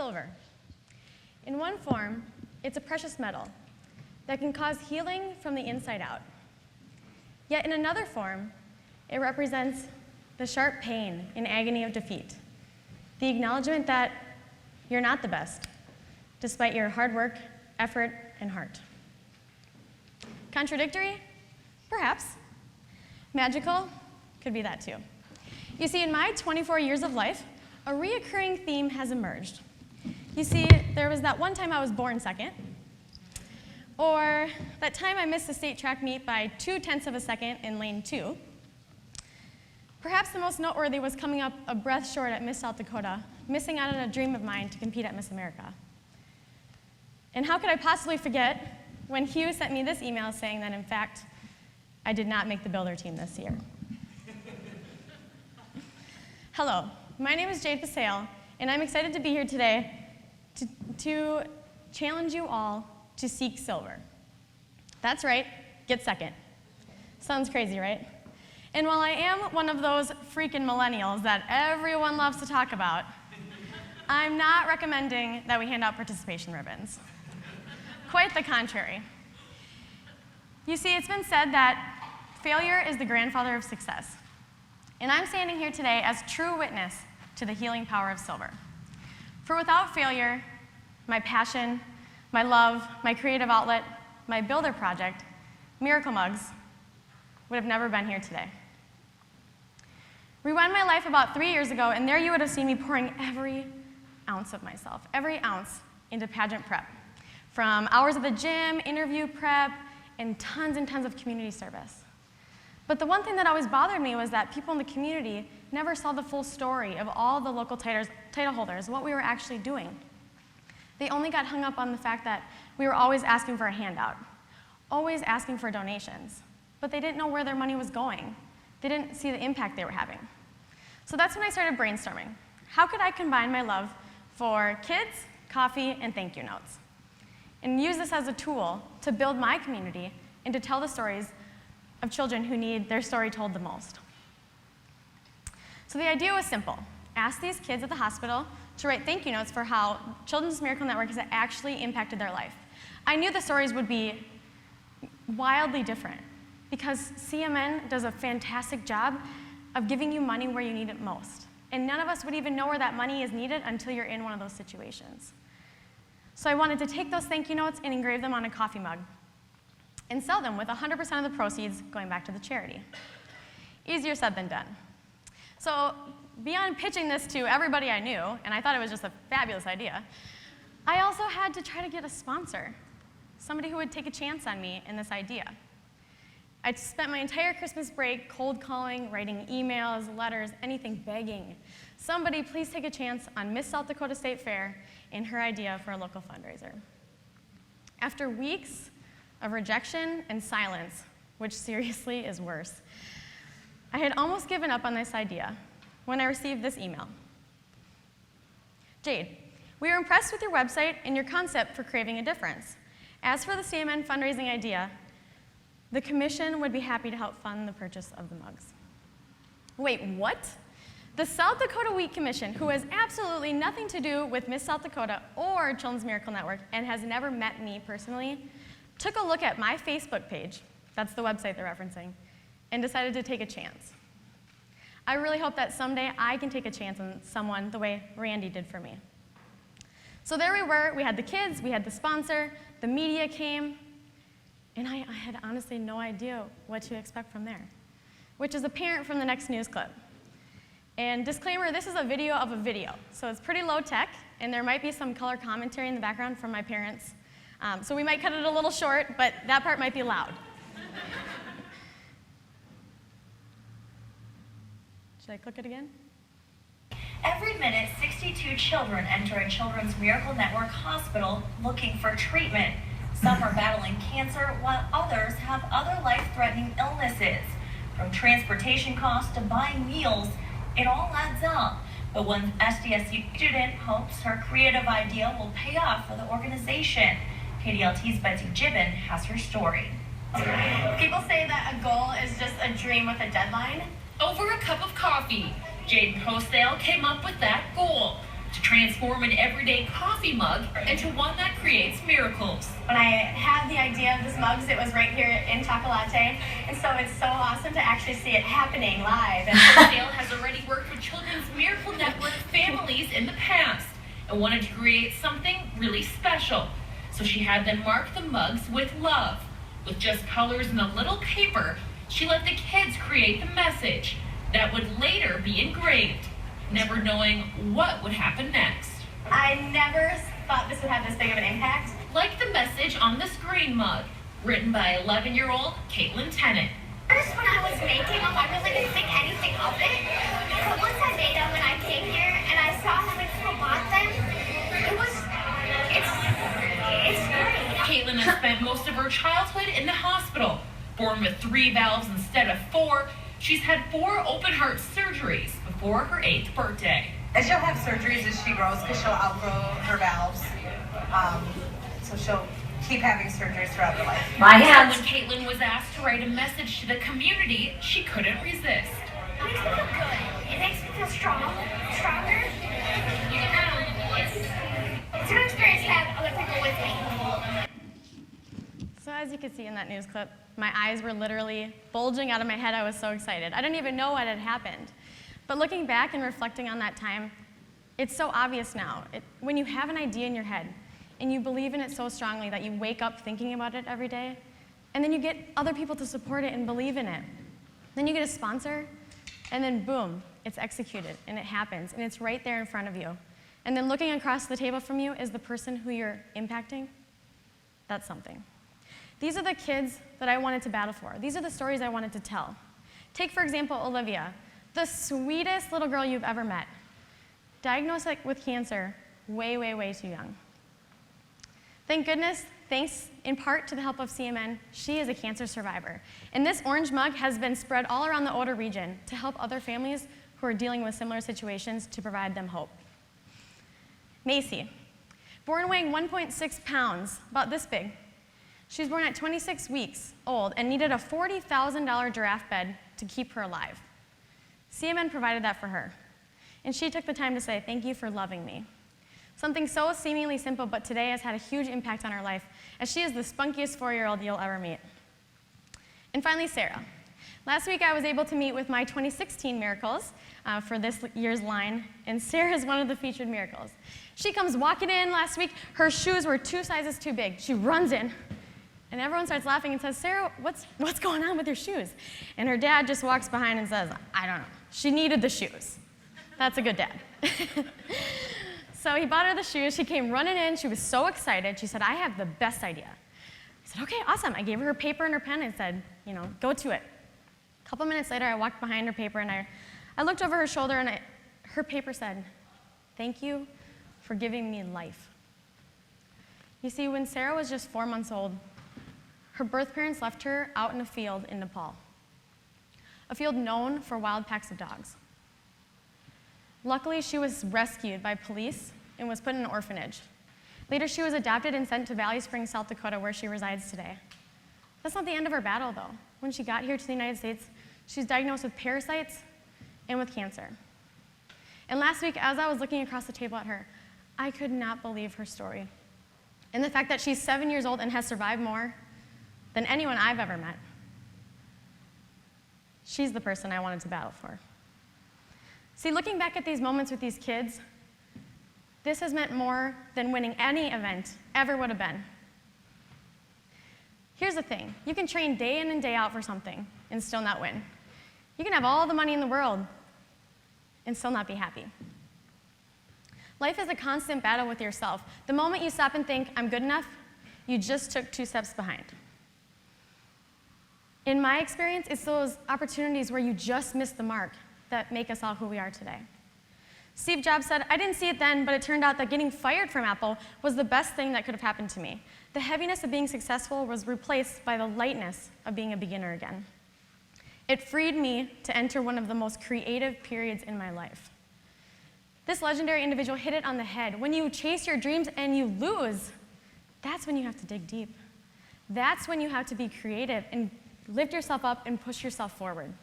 silver. In one form, it's a precious metal that can cause healing from the inside out. Yet in another form, it represents the sharp pain and agony of defeat, the acknowledgement that you're not the best, despite your hard work, effort, and heart. Contradictory? Perhaps. Magical? Could be that too. You see, in my 24 years of life, a reoccurring theme has emerged. You see, there was that one time I was born second, or that time I missed the state track meet by 0.2 of a second in lane 2. Perhaps the most noteworthy was coming up a breath short at Miss South Dakota, missing out on a dream of mine to compete at Miss America. And how could I possibly forget when Hugh sent me this email saying that, in fact, I did not make the builder team this year. Hello, my name is Jade Delaney, and I'm excited to be here today to challenge you all to seek silver. That's right, get second. Sounds crazy, right? And while I am one of those freaking millennials that everyone loves to talk about, I'm not recommending that we hand out participation ribbons. Quite the contrary. You see, it's been said that failure is the grandfather of success. And I'm standing here today as true witness to the healing power of silver. For without failure, my passion, my love, my creative outlet, my builder project, Miracle Mugs, would have never been here today. Rewind my life about 3 years ago, and there you would have seen me pouring every ounce of myself, every ounce into pageant prep. From hours at the gym, interview prep, and tons of community service. But the one thing that always bothered me was that people in the community never saw the full story of all the local title holders, what we were actually doing. They only got hung up on the fact that we were always asking for a handout, always asking for donations, but they didn't know where their money was going. They didn't see the impact they were having. So that's when I started brainstorming. How could I combine my love for kids, coffee, and thank you notes? And use this as a tool to build my community and to tell the stories of children who need their story told the most. So the idea was simple. Ask these kids at the hospital to write thank you notes for how Children's Miracle Network has actually impacted their life. I knew the stories would be wildly different because CMN does a fantastic job of giving you money where you need it most. And none of us would even know where that money is needed until you're in one of those situations. So I wanted to take those thank you notes and engrave them on a coffee mug and sell them with 100% of the proceeds going back to the charity. Easier said than done. So beyond pitching this to everybody I knew, and I thought it was just a fabulous idea, I also had to try to get a sponsor, somebody who would take a chance on me in this idea. I spent my entire Christmas break cold calling, writing emails, letters, anything, begging. Somebody please take a chance on Miss South Dakota State Fair and her idea for a local fundraiser. After weeks of rejection and silence, which seriously is worse, I had almost given up on this idea when I received this email. Jade, we are impressed with your website and your concept for craving a difference. As for the CMN fundraising idea, the commission would be happy to help fund the purchase of the mugs. Wait, what? The South Dakota Wheat Commission, who has absolutely nothing to do with Miss South Dakota or Children's Miracle Network and has never met me personally, took a look at my Facebook page, that's the website they're referencing, and decided to take a chance. I really hope that someday I can take a chance on someone the way Randy did for me. So there we were, we had the kids, we had the sponsor, the media came, and I had honestly no idea what to expect from there, which is apparent from the next news clip. And disclaimer, this is a video of a video, so it's pretty low tech, and there might be some color commentary in the background from my parents. So we might cut it a little short, but that part might be loud. Should I click it again? Every minute, 62 children enter a Children's Miracle Network hospital looking for treatment. Some are battling cancer, while others have other life-threatening illnesses. From transportation costs to buying meals, it all adds up. But one SDSU student hopes her creative idea will pay off for the organization. KDLT's Betsy Gibbon has her story. People say that a goal is just a dream with a deadline. Over a cup of coffee, Jade Delaney came up with that goal. to transform an everyday coffee mug into one that creates miracles. When I had the idea of this mugs, it was right here in Chocolate, and so it's so awesome to actually see it happening live. And Dale has already worked with Children's Miracle Network families in the past and wanted to create something really special. So she had them mark the mugs with love. With just colors and a little paper, she let the kids create the message that would later be engraved, never knowing what would happen next. I never thought this would have this big of an impact. Like the message on this green mug, written by 11-year-old Caitlin Tennant. First, when I was making them, I really didn't think anything of it. But once I made them and I came here and I saw how many people bought them, it's great. Caitlin has spent most of her childhood in the hospital. Born with 3 valves instead of 4, she's had 4 open heart surgeries before her 8th birthday. And she'll have surgeries as she grows because she'll outgrow her valves. So she'll keep having surgeries throughout her life. My hands. When Caitlin was asked to write a message to the community, she couldn't resist. It makes me feel good. It makes me feel stronger. It's a good experience to have other people with me. So as you could see in that news clip, my eyes were literally bulging out of my head. I was so excited. I didn't even know what had happened. But looking back and reflecting on that time, it's so obvious now. When you have an idea in your head and you believe in it so strongly that you wake up thinking about it every day, and then you get other people to support it and believe in it. Then you get a sponsor, and then boom, it's executed, and it happens, and it's right there in front of you. And then looking across the table from you is the person who you're impacting. That's something. These are the kids that I wanted to battle for. These are the stories I wanted to tell. Take, for example, Olivia, the sweetest little girl you've ever met. Diagnosed with cancer way, way, way too young. Thank goodness, thanks in part to the help of CMN, she is a cancer survivor. And this orange mug has been spread all around the OTA region to help other families who are dealing with similar situations to provide them hope. Macy, born weighing 1.6 pounds, about this big. She was born at 26 weeks old and needed a $40,000 giraffe bed to keep her alive. CMN provided that for her. And she took the time to say, "Thank you for loving me." Something so seemingly simple, but today has had a huge impact on her life, as she is the spunkiest 4-year-old you'll ever meet. And finally, Sarah. Last week, I was able to meet with my 2016 miracles for this year's line, and Sarah is one of the featured miracles. She comes walking in last week. Her shoes were 2 sizes too big. She runs in, and everyone starts laughing and says, "Sarah, what's going on with your shoes?" And her dad just walks behind and says, "I don't know. She needed the shoes." That's a good dad. So he bought her the shoes. She came running in. She was so excited. She said, "I have the best idea." I said, "Okay, awesome." I gave her paper and her pen and said, "Go to it." A couple minutes later, I walked behind her paper and I looked over her shoulder and her paper said, "Thank you for giving me life." You see, when Sarah was just 4 months old, her birth parents left her out in a field in Nepal, a field known for wild packs of dogs. Luckily, she was rescued by police and was put in an orphanage. Later, she was adopted and sent to Valley Springs, South Dakota, where she resides today. That's not the end of her battle, though. When she got here to the United States, she was diagnosed with parasites and with cancer. And last week, as I was looking across the table at her, I could not believe her story. And the fact that she's 7 years old and has survived more than anyone I've ever met. She's the person I wanted to battle for. See, looking back at these moments with these kids, this has meant more than winning any event ever would have been. Here's the thing. You can train day in and day out for something and still not win. You can have all the money in the world and still not be happy. Life is a constant battle with yourself. The moment you stop and think, "I'm good enough," you just took 2 steps behind. In my experience, it's those opportunities where you just miss the mark that make us all who we are today. Steve Jobs said, "I didn't see it then, but it turned out that getting fired from Apple was the best thing that could have happened to me. The heaviness of being successful was replaced by the lightness of being a beginner again. It freed me to enter one of the most creative periods in my life." This legendary individual hit it on the head. When you chase your dreams and you lose, that's when you have to dig deep. That's when you have to be creative and lift yourself up and push yourself forward.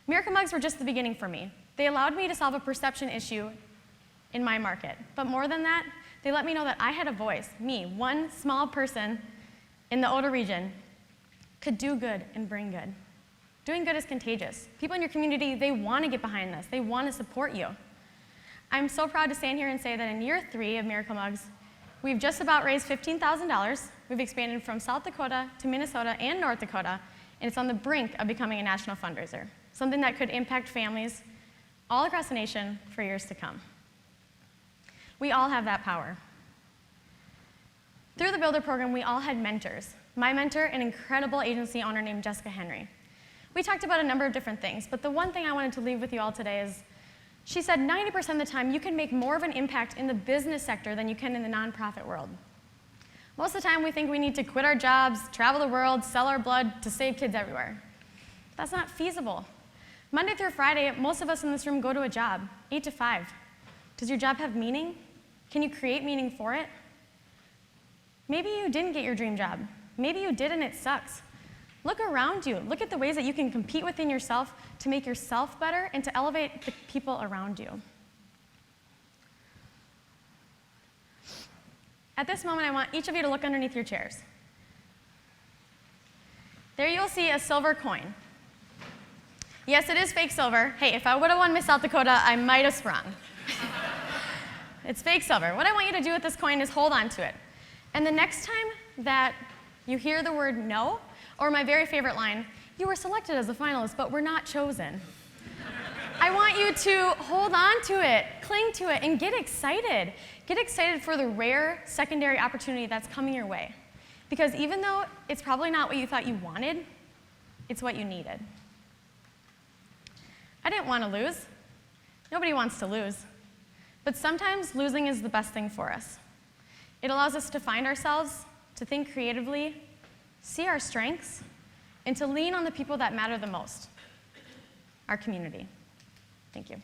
Miracle Mugs were just the beginning for me. They allowed me to solve a perception issue in my market. But more than that, they let me know that I had a voice. Me, one small person in the OTA region, could do good and bring good. Doing good is contagious. People in your community, they want to get behind this. They want to support you. I'm so proud to stand here and say that in year 3 of Miracle Mugs, we've just about raised $15,000. We've expanded from South Dakota to Minnesota and North Dakota, and it's on the brink of becoming a national fundraiser, something that could impact families all across the nation for years to come. We all have that power. Through the Builder program, we all had mentors. My mentor, an incredible agency owner named Jessica Henry. We talked about a number of different things, but the one thing I wanted to leave with you all today is she said 90% of the time you can make more of an impact in the business sector than you can in the nonprofit world. Most of the time we think we need to quit our jobs, travel the world, sell our blood to save kids everywhere. That's not feasible. Monday through Friday, most of us in this room go to a job, 8 to 5. Does your job have meaning? Can you create meaning for it? Maybe you didn't get your dream job. Maybe you did and it sucks. Look around you. Look at the ways that you can compete within yourself to make yourself better and to elevate the people around you. At this moment, I want each of you to look underneath your chairs. There you'll see a silver coin. Yes, it is fake silver. Hey, if I would have won Miss South Dakota, I might have sprung. It's fake silver. What I want you to do with this coin is hold on to it. And the next time that you hear the word no, or my very favorite line, you were selected as a finalist, but were not chosen. I want you to hold on to it, cling to it, and get excited. Get excited for the rare secondary opportunity that's coming your way. Because even though it's probably not what you thought you wanted, it's what you needed. I didn't want to lose. Nobody wants to lose. But sometimes losing is the best thing for us. It allows us to find ourselves, to think creatively, see our strengths, and to lean on the people that matter the most, our community. Thank you.